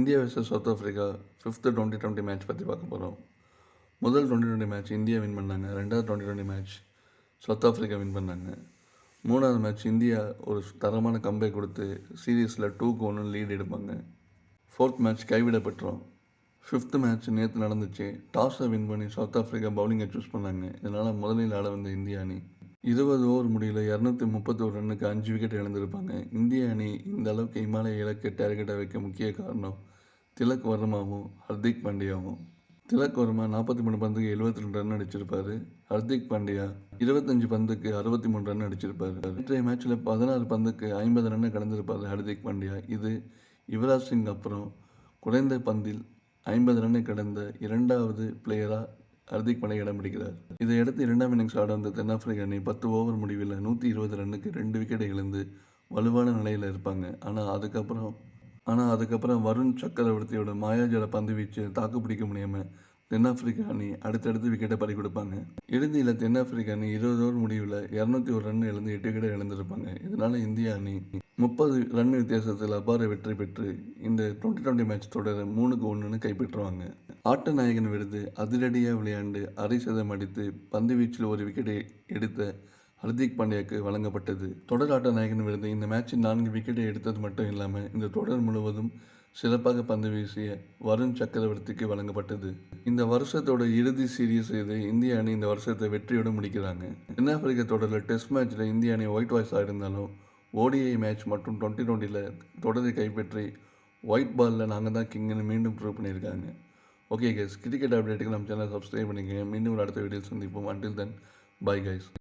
India versus south Africa 5th T20 match பற்றி பார்க்க போகிறோம். முதல் T20 மேட்ச் இந்தியா வின் பண்ணாங்க. ரெண்டாவது T20 match south Africa win பண்ணாங்க. மூணாவது மேட்ச் இந்தியா ஒரு தரமான கம்பேக் கொடுத்து சீரீஸில் 2-1 லீட் எடுப்பாங்க. 4th match கைவிடப்பட்டோம். 5th மேட்ச் நேற்று நடந்துச்சு. டாஸை வின் பண்ணி சவுத் ஆஃப்ரிக்கா பவுலிங்கை சூஸ் பண்ணாங்க. இதனால் முதலில் ஆட வந்த இந்திய அணி 20 ஓவர் முடிவில் 231 ரன்னுக்கு 5 விக்கெட் இழந்திருப்பாங்க. இந்திய அணி இந்த அளவுக்கு இமாலய இலக்கை டார்கெட்டாக வைக்க முக்கிய காரணம் திலக் வர்மாவும் ஹர்திக் பாண்டியாவும். திலக் வர்மா 43 பந்துக்கு 72 ரன் அடிச்சிருப்பார். ஹர்திக் பாண்டியா 25 பந்துக்கு 63 ரன் அடிச்சிருப்பார். இன்றைய மேட்ச்சில் 16 பந்துக்கு 50 ரன்னை கடந்திருப்பார் ஹர்திக் பாண்டியா. இது யுவராஜ் சிங் அப்புறம் குறைந்த பந்தில் 50 ரன்னை கடந்த இரண்டாவது பிளேயராக ஹர்திக் பாண்டியா இடம் பிடிக்கிறார். இதையடுத்து இரண்டாம் இன்னிங்ஸ் ஆட வந்த தென்னாப்பிரிக்க அணி 10 ஓவர் முடிவில் 120 ரன்னுக்கு 2 விக்கெட்டை இழந்து வலுவான நிலையில் இருப்பாங்க. ஆனால் அதுக்கப்புறம் வருண் சக்கரவர்த்தியோட மாயாஜால பந்து வீச்சு தாக்கு பிடிக்க முடியாமல் தென்னாப்பிரிக்க அணி அடுத்தடுத்து விக்கெட்டை பறி கொடுப்பாங்க. இறுதியில் தென்னாப்பிரிக்க அணி 20 ஓவர் முடிவில் 201 ரன் இழந்து 8 விக்கெட்டை இழந்திருப்பாங்க. இதனால் இந்திய அணி 30 ரன் வித்தியாசத்தில் அபார வெற்றி பெற்று இந்த T20 மேட்ச் தொடர 3-1 கைப்பற்றுவாங்க. ஆட்ட நாயகன் விருது அதிரடியாக விளையாண்டு அரை சதம் அடித்து பந்து வீச்சில் ஒரு விக்கெட்டை எடுத்த ஹர்திக் பாண்டியாவுக்கு வழங்கப்பட்டது. தொடர் ஆட்ட நாயகன் விருது இந்த மேட்சில் 4 விக்கெட்டை எடுத்தது மட்டும் இல்லாமல் இந்த தொடர் முழுவதும் சிறப்பாக பந்து வீசிய வருண் சக்கரவர்த்திக்கு வழங்கப்பட்டது. இந்த வருஷத்தோட இறுதி சீரீஸ் இது. இந்திய அணி இந்த வருஷத்தை வெற்றியோடு முடிக்கிறாங்க. தென்னாப்பிரிக்க தொடரில் டெஸ்ட் மேட்ச்சில் இந்திய அணி ஒயிட் வாஷ் ஆயிருந்தாலும் ODI மேட்ச் மற்றும் T20 தொடரை கைப்பற்றி ஒயிட் பாலில் நாங்கள் தான் கிங்னு மீண்டும் ப்ரூவ் பண்ணியிருக்காங்க. ஓகே கைஸ், கிரிக்கெட் அப்டேட்டுக்கு நம்ம சேனல் சப்ஸ்கிரைப் பண்ணிக்கங்க. மீண்டும் ஒரு அடுத்த வீடியோவில் சந்திப்போம். Until then bye guys.